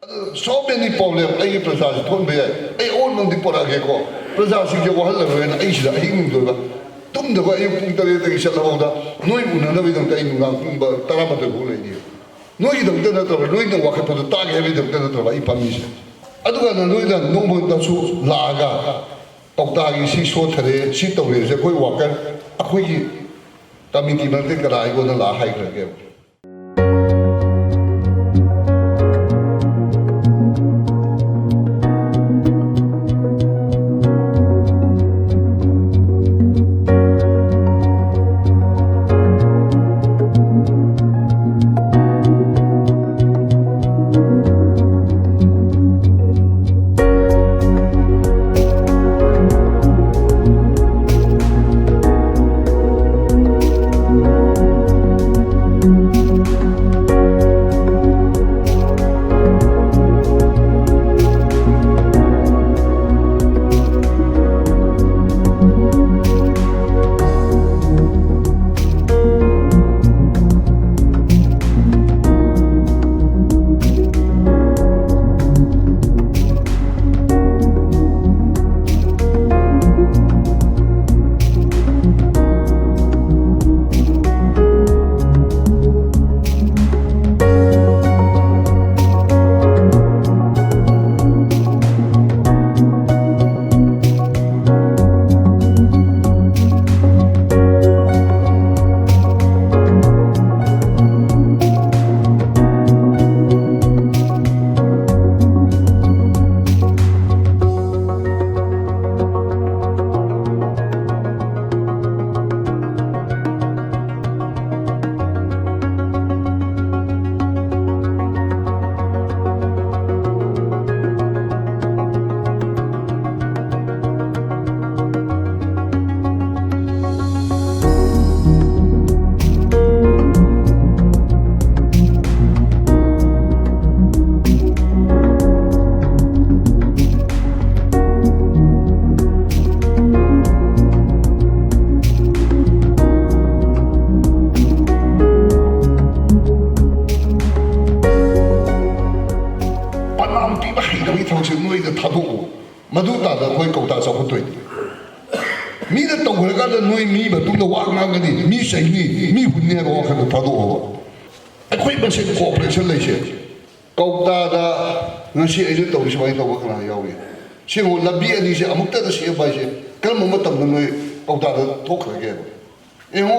So many problems I present thon be I all non di porage ko present ge wahal la na ai sida ai nung do ba tum da ba ai pung tare te sha la da noi una na bi dong tai nung pung ba tara ma de ko le ni noi dong de na to noi dong wa ka to ta ge bi dong de to ba I pa mi se adu ga na noi da nong mo da su la ga tok ta gi si so thare si to le se koi wa ka a khoi gi ta mi ki ma te ka ai go na la hai ka ge Madu ta da koi kau ta sa ko toi mi da tong khol ka da noi mi ba tung da wa nga ga ni mi sai ni mi hun ne ba kha da ta do a koi ba se cooperation lai se kau ta da nga si ai da to si bai to ba kha ya wi si ho la bi ani se amuk ta da si ba se kal mo ma tam da noi kau ta da to kha ge e ho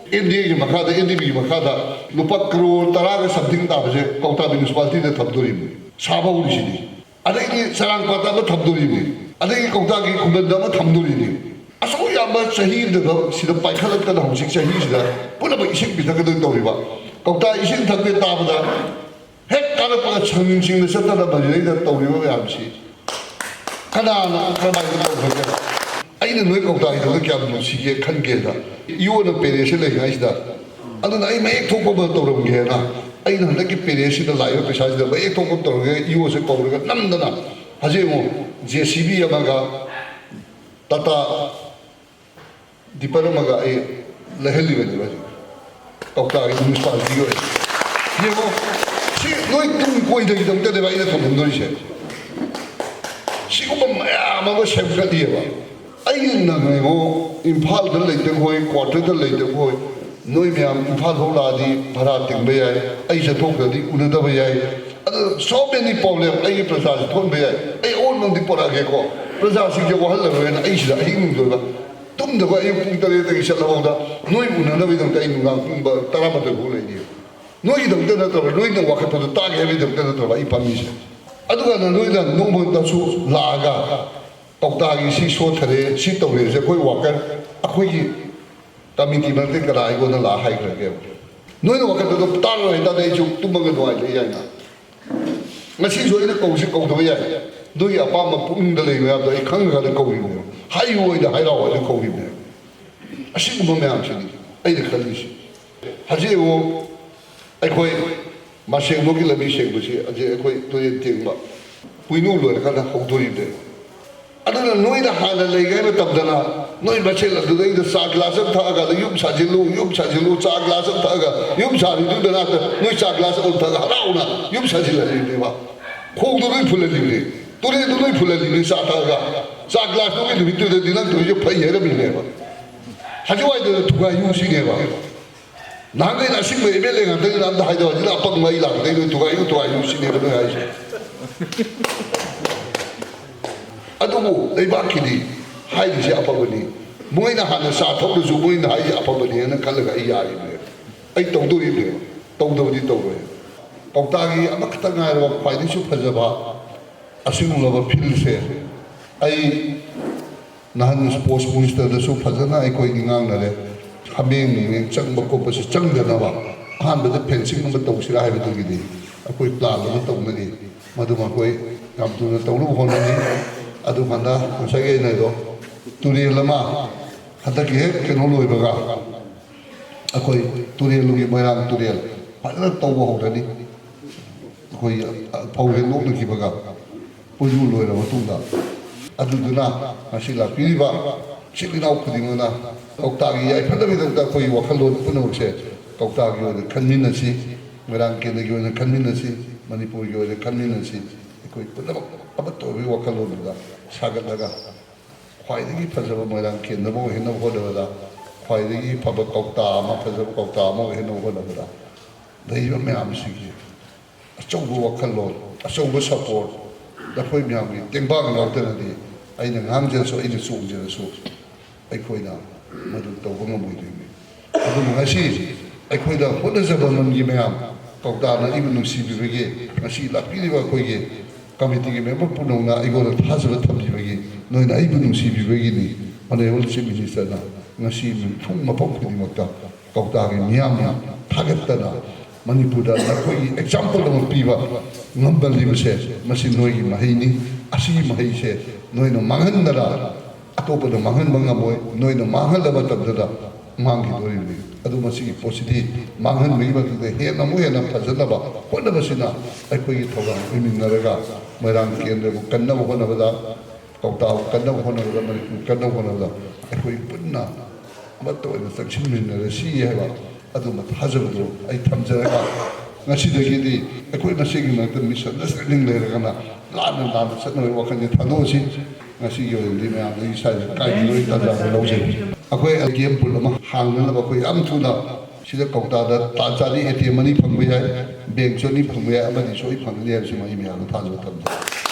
indi ji ma kha da indi bi ma kha da lupa crore tara ga something ta ba se kau ta municipality da thap do ri sa ba uri si ni adagi sarang kota ba thabduri ni adagi kota gi khumdan da ma thamduri ni aso ya ba shahid da sida paikhalat ka da husik shahid sida pula ba isik bi da ka do ri ba kota isik thakbe ta ba da hek ka da pa changning sing da sata da ba ri da to ri ba ya si kana na ka ba da ko ga ai na noi kota ai da kya mu si ge khan ge da yu na pere se le ga sida adu na ai mai thok ba to ro ge na ai na ki pere se da la yo pesa da ba ek thok to ge yu se ko ga nam da na haje mo JCB ya ga tata dipalo maga e leheli ba ba kota ai municipality yo ye mo si noi tum ko ida dong te ba ida thok ndori se si ko ba ya ma ba se ga di ba ai na ngai mo imphal da le te hoi quarter da le te hoi noi me am imphal ho la di bhara ting be ai ai se thok da di una da ba ai so many problems ai present thon be ai all non di porage ko present si ge wahal la na ai sida ai nung do ba tum da ba ai pung tare te sha la da noi una na bi dong tai nung pung ba tara ma de ko le ni noi dong de na to noi dong wa ka to ta ge bi dong de na to ba I pa mi se adu ga na noi da nong mo da su la ga tok ta gi si so thare si to le se koi wa ka a khoi gi ta mi ti ma te ka ai go na la hai ka ge noi no wa ka to ta ro da dai chu tum ga no ai le ya na ngasi so ina ko si ko do ya do ya pa ma pung da le ya da I khang ga da ko ri ne hai wo da hai ra wa da ko ri ne a si ko me am chi ni ai da khali si ha ji wo ai khoi ma se mo ki la bi se bu si a je khoi to ye ting ma pui nu lo ka da ho do ri de adana noi da ha la le ga me tab da na noi ba che la do da sa glass tha ga da yum sa jilu sa glass tha ga yum sa ri du da na noi sa glass on tha ga ra una yum sa jila ri de ba ꯈꯣꯡꯗꯣ ꯂꯣꯏ ꯐꯨꯜꯍꯜꯂꯤꯕꯅꯤ ꯇꯨꯔꯦꯟꯗꯣ ꯂꯣꯏ ꯐꯨꯜꯍꯜꯂꯤꯕꯅꯤ ꯆꯥ ꯊꯛꯑꯒ ꯆꯥ ꯒ꯭ꯂꯥꯁꯇꯨꯒꯤ ꯅꯨꯃꯤꯠꯇꯨꯗꯗꯤ ꯅꯪ ꯇꯧꯔꯤꯁꯦ ꯐꯩ ꯍꯥꯏꯔꯝꯃꯤꯅꯦꯕ ꯍꯧꯖꯤꯛꯋꯥꯏꯗꯨꯗ ꯊꯨꯒꯥꯏꯌꯨꯁꯤꯅꯦꯕ ꯅꯍꯥꯟꯈꯩꯅ ꯑꯁꯤꯡꯕ M L A ꯉꯥꯛꯇꯅꯤꯅ ꯑꯝꯇ ꯍꯥꯏꯗꯕ ꯁꯤꯗ ꯑꯄꯪꯕ ꯑꯩ ꯂꯥꯛꯇꯩ ꯅꯣꯏ ꯊꯨꯒꯥꯏꯌꯨꯁꯤꯅꯦꯕ ꯅꯣꯏ ꯍꯥꯏꯁꯦ ꯑꯗꯨꯕꯨ ꯂꯩꯕꯥꯛꯀꯤꯗꯤ ꯍꯥꯏꯔꯤꯁꯦ ꯑꯐꯕꯅꯤ ꯃꯣꯏꯅ ꯍꯥꯟꯅ ꯆꯥ ꯊꯛꯂꯁꯨ ꯃꯣꯏꯅ ꯍꯥꯏꯁꯦ ꯑꯐꯕꯅꯦꯅ ꯈꯜꯂꯒ ꯑꯩ ꯌꯥꯔꯤꯕꯅꯦꯕ ꯑꯩ ꯇꯧꯗꯣꯔꯤꯕꯅꯦꯕ ꯇꯧꯗꯕꯗꯤ ꯇꯧꯔꯣꯏ ꯀꯧꯇꯥꯒꯤ ꯑꯃꯈꯛꯇ ꯉꯥꯏꯔꯕ ꯈ꯭ꯋꯥꯏꯗꯒꯤꯁꯨ ꯐꯖꯕ ꯑꯁꯤꯒꯨꯝꯂꯕ ꯐꯤꯜꯁꯦ ꯑꯩ ꯅꯍꯥꯟ ꯁ꯭ꯄꯣꯔꯠꯁ ꯃꯤꯅꯤꯁꯇꯔꯗꯁꯨ ꯐꯖꯅ ꯑꯩꯈꯣꯏꯒꯤ ꯉꯥꯡꯅꯔꯦ ꯍꯥꯃꯦꯡ ꯅꯨꯡꯃꯦꯡ ꯆꯪꯕ ꯈꯣꯠꯄꯁꯤ ꯆꯪꯗꯅꯕ ꯑꯍꯥꯟꯕꯗ ꯐꯦꯟꯁꯤꯡ ꯑꯃ ꯇꯧꯁꯤꯔꯥ ꯍꯥꯏꯕꯗꯨꯒꯤꯗꯤ ꯑꯩꯈꯣই ꯄ꯭ꯂꯥꯟ ꯑꯃ ꯇꯧꯅꯔꯤ ꯃꯗꯨ ꯑꯩꯈꯣꯏ ꯌꯥꯝ ꯊꯨꯅ ꯇꯧꯅꯕ ꯍꯣꯠꯅꯔꯤ ꯑꯗꯨꯀꯥꯟꯗ ꯉꯁꯥꯏꯒꯤ ꯑꯩꯅ ꯍꯥꯏꯗꯣ ꯇꯨꯔꯦꯜ ꯑꯃ ꯍꯟꯗꯛꯀꯤ ꯍꯦꯛ ꯀꯩꯅꯣ ꯂꯣꯏꯕꯒ ꯑꯩꯈꯣꯏ ꯇꯨꯔꯦꯜꯒꯤ ꯃꯣꯏꯔꯥꯡ ꯇꯨꯔꯦꯜ ꯐꯖꯅ ꯇꯧꯕ ꯍꯧꯔꯅꯤ ꯑꯩꯈꯣꯏ ꯐꯧ ꯍꯦꯛꯂꯣꯛꯅꯈꯤꯕꯒ ꯄꯣꯏꯅꯨ ꯂꯣꯏꯔꯕ ꯃꯇꯨꯡꯗ ꯑꯗꯨꯗꯨꯅ ꯉꯁꯤ ꯂꯥꯛꯄꯤꯔꯤꯕ ꯏꯆꯤꯜ ꯏꯅꯥꯎ ꯈꯨꯗꯤꯡꯃꯛꯅ ꯀꯧꯇꯥꯒꯤ ꯌꯥꯏꯐꯅꯕꯒꯤꯗꯃꯛꯇ ꯑꯩꯈꯣꯏꯒꯤ ꯋꯥꯈꯜꯂꯣꯟ ꯄꯨꯝꯅꯃꯛꯁꯦ ꯀꯧꯇꯥꯒꯤ ꯑꯣꯏꯅ ꯈꯟꯃꯤꯟꯅꯁꯤ ꯃꯣꯏꯔꯥꯡ ꯀꯦꯟꯗ꯭ꯔꯒꯤ ꯑꯣꯏꯅ ꯈꯟꯃꯤꯟꯅꯁꯤ ꯃꯅꯤꯄꯨꯔꯒꯤ ꯑꯣꯏꯅ ꯈꯟꯃꯤꯟꯅꯁꯤ ꯑꯩꯈꯣꯏ ꯄꯨꯝꯅꯃꯛ ꯑꯃꯠꯇ ꯑꯣꯏꯕꯒꯤ ꯋꯥꯈꯜꯂꯣꯟꯗꯨꯗ ꯁꯥꯒꯠꯂꯒ ꯈ꯭ꯋꯥꯏꯗꯒꯤ ꯐꯖꯕ ꯃꯣꯏꯔꯥꯡ ꯀꯦꯟꯗ꯭ꯔ ꯑꯃ ꯑꯣꯏꯍꯟꯅꯕ ꯍꯣꯠꯅꯕꯗ ꯈ꯭ꯋꯥꯏꯗꯒꯤ ꯐꯕ ꯀꯧꯇꯥ ꯑꯃ ꯐꯖꯕ ꯀꯧꯇꯥ ꯑꯃ ꯑꯣꯏꯍꯟꯅꯕ ꯍꯣꯠꯅꯕꯗ ꯂꯩꯔꯤꯕ ꯃꯌꯥꯝꯁꯤꯡꯁꯤ ꯑꯆꯧꯕ ꯋꯥꯈꯜꯂꯣꯟ ꯑꯆꯧꯕ ꯁꯄꯣꯔꯠ ꯑꯩꯈꯣꯏ ꯃꯌꯥꯝꯒꯤ ꯇꯦꯡꯕꯥꯡ ꯌꯥꯎꯗꯅꯗꯤ ꯑꯩꯅ ꯉꯥꯡꯖꯔꯁꯨ ꯑꯩꯅ ꯆꯣꯡꯖꯔꯁꯨ ꯑꯩꯈꯣꯏꯅ ꯃꯗꯨ ꯇꯧꯕ ꯉꯝꯃꯣꯏꯗꯣꯏꯅꯤ ꯑꯗꯨꯅ ꯉꯁꯤ ꯑꯩꯈꯣꯏꯗ ꯍꯣꯠꯅꯖꯕ ꯃꯟꯒꯤ ꯃꯌꯥꯝ ꯀꯧꯇꯥꯅ ꯑꯩꯕꯨ ꯅꯨꯡꯁꯤꯕꯤꯕꯒꯤ ꯉꯁꯤ ꯂꯥꯛꯄꯤꯔꯤꯕ ꯑꯩꯈꯣꯏꯒꯤ ꯀꯃꯤꯇꯤꯒꯤ ꯃꯦꯝꯕꯔ ꯄꯨꯝꯅꯃꯛꯅ ꯑꯩꯉꯣꯟꯗ ꯊꯥꯖꯕ ꯊꯝꯕꯤꯕꯒꯤ ꯅꯣꯏꯅ ꯑꯩꯕꯨ ꯅꯨꯡꯁꯤꯕꯤꯕꯒꯤꯅꯤ ꯑꯣꯅꯔꯦꯕꯜ ꯆꯤꯐ ꯃꯤꯅꯤꯁꯇꯔꯅ ꯉꯁꯤ ꯃꯐꯝ ꯃꯐꯝ ꯈꯨꯗꯤꯡꯃꯛꯇ ꯀꯧꯇꯥꯒꯤ ꯃꯤꯌꯥꯝꯅ ꯊꯥꯒꯠꯇꯅ ꯃꯅꯤꯄꯨꯔꯗ ꯑꯩꯈꯣꯏꯒꯤ ꯑꯦꯛꯖꯥꯝꯄꯜ ꯑꯃ ꯄꯤꯕ ꯉꯝꯕꯜꯂꯤꯕꯁꯦ ꯃꯁꯤ ꯅꯣꯏꯒꯤ ꯃꯍꯩꯅꯤ ꯑꯁꯤꯒꯤ ꯃꯍꯩꯁꯦ ꯅꯣꯏꯅ ꯃꯥꯡꯍꯟꯗꯅ ꯑꯇꯣꯞꯄꯗ ꯃꯥꯡꯍꯟꯕ ꯉꯝꯃꯣꯏ ꯅꯣꯏꯅ ꯃꯥꯡꯍꯜꯂꯕ ꯃꯇꯝꯗꯨꯗ ꯃꯥꯡꯈꯤꯗꯣꯔꯤꯕꯅꯤ ꯑꯗꯨ ꯃꯁꯤꯒꯤ ꯄꯣꯠꯁꯤꯗꯤ ꯃꯥꯡꯍꯟꯕꯒꯤ ꯃꯇꯨꯡꯗ ꯍꯦꯟꯅ ꯑꯃꯨꯛ ꯍꯦꯟꯅ ꯐꯖꯅꯕ ꯍꯣꯠꯅꯕꯁꯤꯅ ꯑꯩꯈꯣꯏꯒꯤ ꯊꯧꯗꯥꯡ ꯑꯣꯏꯃꯤꯟꯅꯔꯒ ꯃꯣꯏꯔꯥꯡ ꯀꯦꯟꯗ꯭ꯔꯕꯨ ꯀꯟꯅꯕ ꯍꯣꯠꯅꯕꯗ ꯀꯧꯇꯥꯕꯨ ꯀꯟꯅꯕ ꯍꯣꯠꯅꯕꯗ ꯃꯅꯤꯄꯨꯔ ꯀꯟꯅꯕ ꯍꯣꯠꯅꯕꯗ ꯑꯩꯈꯣꯏ ꯄꯨꯟꯅ ꯑꯃꯠꯇ ꯑꯣꯏꯅ ꯆꯪꯁꯤꯟꯃꯤꯟꯅꯔꯁꯤ ꯍꯥꯏꯕ ꯑꯗꯨꯝꯕ ꯊꯥꯖꯕꯗꯨ ꯑꯩ ꯊꯝꯖꯔꯒ ꯉꯁꯤꯗꯒꯤꯗꯤ ꯑꯩꯈꯣꯏ ꯃꯁꯤꯒꯤ ꯃꯔꯛꯇ ꯃꯤꯁꯑꯟꯗꯔꯁꯇꯦꯟꯗꯤꯡ ꯂꯩꯔꯒꯅ ꯂꯥꯞꯅ ꯆꯠꯅꯕꯒꯤ ꯋꯥꯈꯜꯁꯦ ꯊꯥꯗꯣꯛꯑꯁꯤ ꯉꯁꯤꯒꯤ ꯑꯣꯏꯅꯗꯤ ꯃꯌꯥꯝꯗꯒꯤ ꯁ꯭ꯋꯥꯏꯗ ꯀꯥꯏꯕꯤꯕꯒꯤ ꯇꯥꯟꯖꯥ ꯂꯧꯖꯩ ꯑꯩꯈꯣꯏ ꯑꯦꯇꯤꯑꯦꯝ ꯄꯨꯜ ꯑꯃ ꯍꯥꯡꯅꯅꯕ ꯑꯩꯈꯣꯏ ꯌꯥꯝ ꯊꯨꯅ ꯁꯤꯗ ꯀꯧꯇꯥꯗ ꯇꯥꯟ ꯆꯥꯅꯤ ꯑꯦꯇꯤꯑꯦꯝ 2 ꯐꯪꯕ ꯌꯥꯏ ꯕꯦꯡꯁꯨ 2 ꯐꯪꯕ ꯌꯥꯏ ꯑꯃꯗꯤ ꯁꯣꯏ ꯐꯪꯒꯅꯤ ꯍꯥꯏꯕꯁꯤ ꯑꯩ ꯃꯌꯥꯝꯗ ꯊꯥꯖꯕ ꯊꯝꯖꯩ